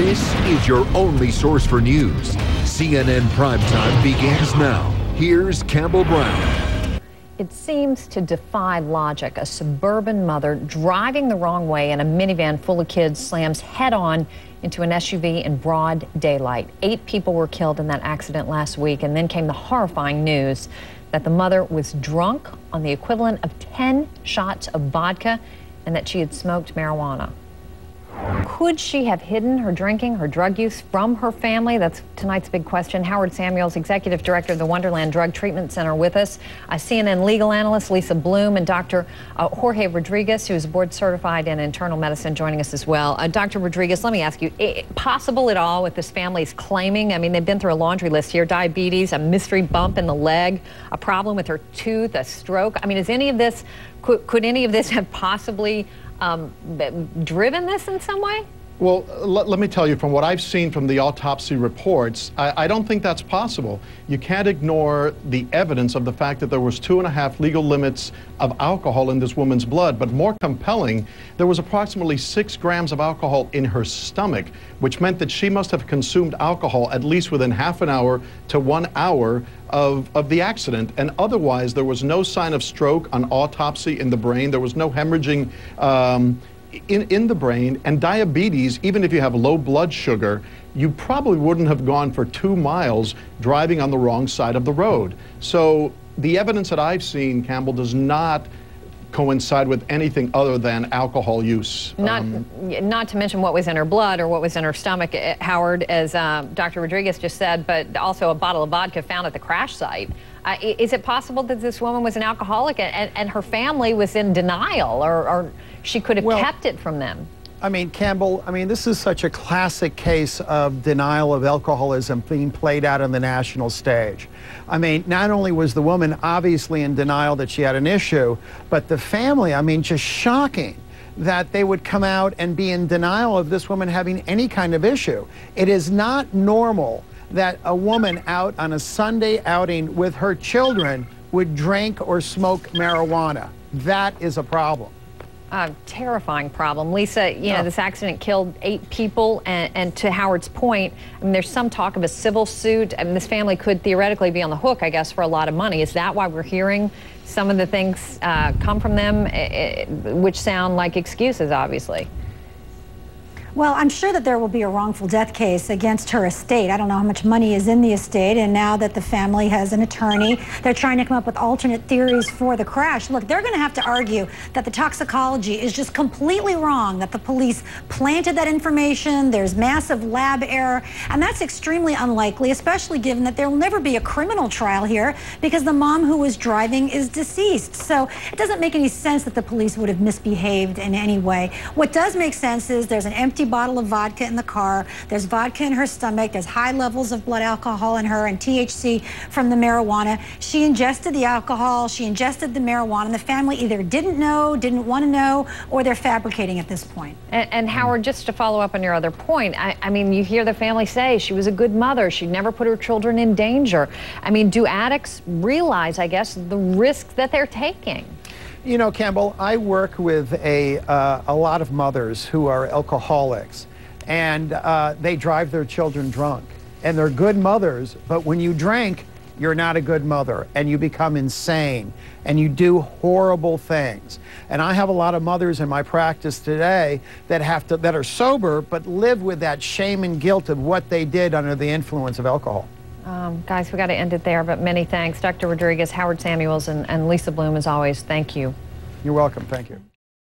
This is your only source for news. CNN Primetime begins now. Here's Campbell Brown. It seems to defy logic. A suburban mother driving the wrong way in a minivan full of kids slams head-on into an SUV in broad daylight. 8 people were killed in that accident last week, and then came the horrifying news that the mother was drunk on the equivalent of 10 shots of vodka and that she had smoked marijuana. Could she have hidden her drinking, her drug use from her family? That's tonight's big question. Howard Samuels, Executive Director of the Wonderland Drug Treatment Center, with us. CNN legal analyst Lisa Bloom and Dr. Jorge Rodriguez, who is board certified in internal medicine, joining us as well. Dr. Rodriguez, let me ask you, possible at all with this family's claiming? I mean, they've been through a laundry list here: diabetes, a mystery bump in the leg, a problem with her tooth, a stroke. I mean, is any of this, could any of this have possibly driven this in some way? Well, let me tell you, from what I've seen from the autopsy reports, I don't think that's possible. You can't ignore the evidence of the fact that there was 2.5 legal limits of alcohol in this woman's blood. But more compelling, there was approximately 6 grams of alcohol in her stomach, which meant that she must have consumed alcohol at least within half an hour to 1 hour of the accident. And otherwise, there was no sign of stroke on autopsy in the brain. There was no hemorrhaging in the brain. And diabetes, even if you have low blood sugar, you probably wouldn't have gone for 2 miles driving on the wrong side of the road. So the evidence that I've seen, Campbell, does not coincide with anything other than alcohol use. Not to mention what was in her blood or what was in her stomach, Howard, as Dr. Rodriguez just said, but also a bottle of vodka found at the crash site. Is it possible that this woman was an alcoholic and her family was in denial, or she could have kept it from them? I mean, Campbell, this is such a classic case of denial of alcoholism being played out on the national stage. I mean, not only was the woman obviously in denial that she had an issue, but the family, just shocking that they would come out and be in denial of this woman having any kind of issue. It is not normal that a woman out on a Sunday outing with her children would drink or smoke marijuana. That is a problem. A terrifying problem. Lisa, this accident killed 8 people, and to Howard's point, there's some talk of a civil suit, and this family could theoretically be on the hook, I guess, for a lot of money. Is that why we're hearing some of the things come from them, which sound like excuses, obviously? Well, I'm sure that there will be a wrongful death case against her estate. I don't know how much money is in the estate, and now that the family has an attorney, they're trying to come up with alternate theories for the crash. Look, they're going to have to argue that the toxicology is just completely wrong, that the police planted that information, there's massive lab error, and that's extremely unlikely, especially given that there will never be a criminal trial here because the mom who was driving is deceased. So it doesn't make any sense that the police would have misbehaved in any way. What does make sense is there's an empty bottle of vodka in the car, there's vodka in her stomach, there's high levels of blood alcohol in her and THC from the marijuana. She ingested the alcohol, she ingested the marijuana, and the family either didn't know, didn't want to know, or they're fabricating at this point. And Howard, just to follow up on your other point, I mean, you hear the family say she was a good mother, she never put her children in danger. I mean, do addicts realize, I guess, the risk that they're taking? You know, Campbell, I work with a lot of mothers who are alcoholics, and they drive their children drunk. And they're good mothers, but when you drink, you're not a good mother, and you become insane, and you do horrible things. And I have a lot of mothers in my practice today that are sober, but live with that shame and guilt of what they did under the influence of alcohol. Guys, we got to end it there, but many thanks. Dr. Rodriguez, Howard Samuels, and Lisa Bloom, as always, thank you. You're welcome. Thank you.